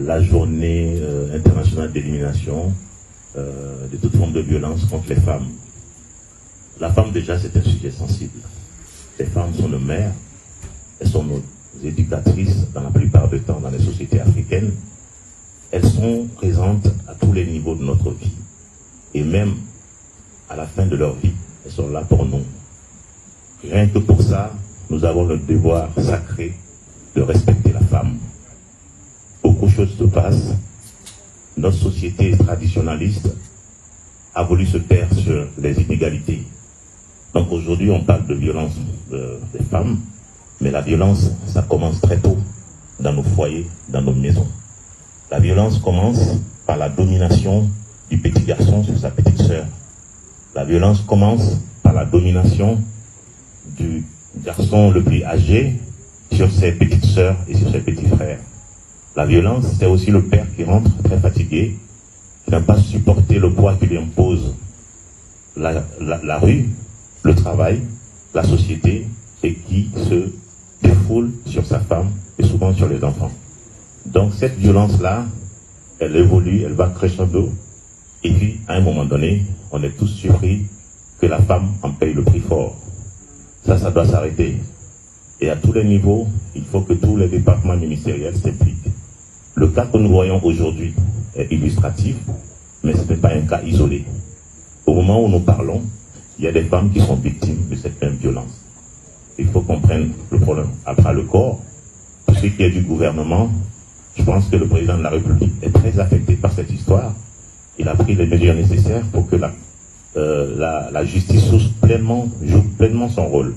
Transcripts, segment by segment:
la journée internationale d'élimination de toute forme de violence contre les femmes. La femme, déjà, c'est un sujet sensible. Les femmes sont nos mères, elles sont nos éducatrices dans la plupart du temps dans les sociétés africaines. Elles sont présentes à tous les niveaux de notre vie. Et même à la fin de leur vie, elles sont là pour nous. Rien que pour ça, nous avons le devoir sacré de respecter la femme. Beaucoup de choses se passent. Notre société traditionnaliste a voulu se taire sur les inégalités. Donc aujourd'hui, on parle de violence des femmes, mais la violence, ça commence très tôt dans nos foyers, dans nos maisons. La violence commence par la domination du petit garçon sur sa petite sœur. La violence commence par la domination du garçon le plus âgé sur ses petites sœurs et sur ses petits frères. La violence, c'est aussi le père qui rentre très fatigué, qui n'a pas supporté le poids qui lui impose la rue, le travail, la société, et qui se défoule sur sa femme et souvent sur les enfants. Donc cette violence-là, elle évolue, elle va crescendo, et puis à un moment donné, on est tous surpris que la femme en paye le prix fort. Ça doit s'arrêter. Et à tous les niveaux, il faut que tous les départements ministériels s'impliquent. Le cas que nous voyons aujourd'hui est illustratif, mais ce n'est pas un cas isolé. Au moment où nous parlons, il y a des femmes qui sont victimes de cette même violence. Il faut qu'on prenne le problème à bras le corps. Pour ce qui est du gouvernement, je pense que le président de la République est très affecté par cette histoire. Il a pris les mesures nécessaires pour que la justice joue pleinement son rôle.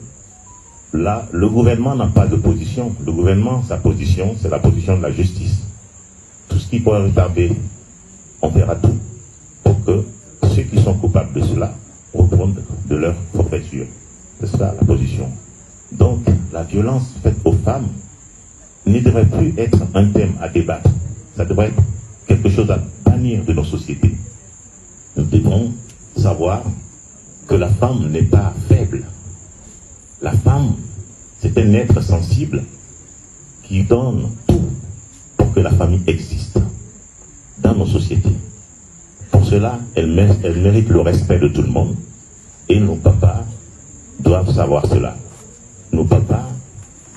Là, le gouvernement n'a pas de position. Le gouvernement, sa position, c'est la position de la justice. Tout ce qui pourrait retarder, on fera tout pour que ceux qui sont coupables de cela répondent de leur forfaiture. C'est ça la position. Donc, la violence faite aux femmes ne devrait plus être un thème à débattre. Ça devrait être quelque chose à bannir de nos sociétés. Nous devons savoir que la femme n'est pas faible. La femme, c'est un être sensible qui donne tout pour que la famille existe dans nos sociétés. Pour cela, elle mérite le respect de tout le monde. Et nos papas doivent savoir cela. Nos papas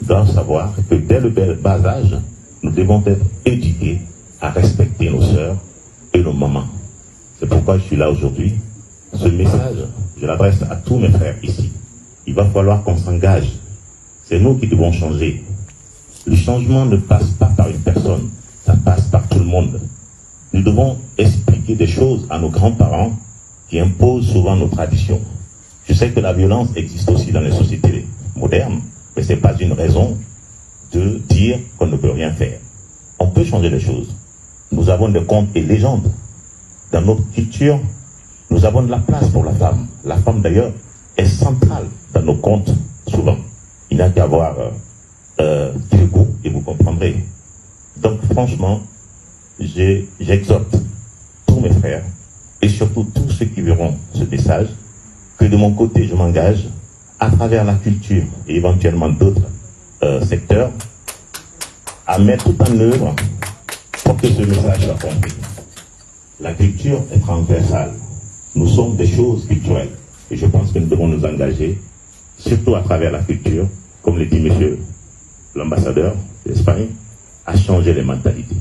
doivent savoir que dès le bas âge, nous devons être éduqués à respecter nos sœurs et nos mamans. C'est pourquoi je suis là aujourd'hui. Ce message, je l'adresse à tous mes frères ici. Il va falloir qu'on s'engage. C'est nous qui devons changer. Le changement ne passe pas par une personne, ça passe par tout le monde. Nous devons expliquer des choses à nos grands-parents qui imposent souvent nos traditions. Je sais que la violence existe aussi dans les sociétés modernes, mais ce n'est pas une raison de dire qu'on ne peut rien faire. On peut changer les choses. Nous avons des contes et légendes. Dans notre culture, nous avons de la place pour la femme. La femme, d'ailleurs, est centrale dans nos contes, souvent. Il n'y a qu'à voir Diego et vous comprendrez. Donc, franchement, j'exhorte tous mes frères, et surtout tous ceux qui verront ce message, que de mon côté, je m'engage, à travers la culture et éventuellement d'autres secteurs, à mettre tout en œuvre pour que ce message soit compris. La culture est transversale. Nous sommes des choses culturelles. Et je pense que nous devons nous engager, surtout à travers la culture, comme le dit monsieur l'ambassadeur d'Espagne, à changer les mentalités.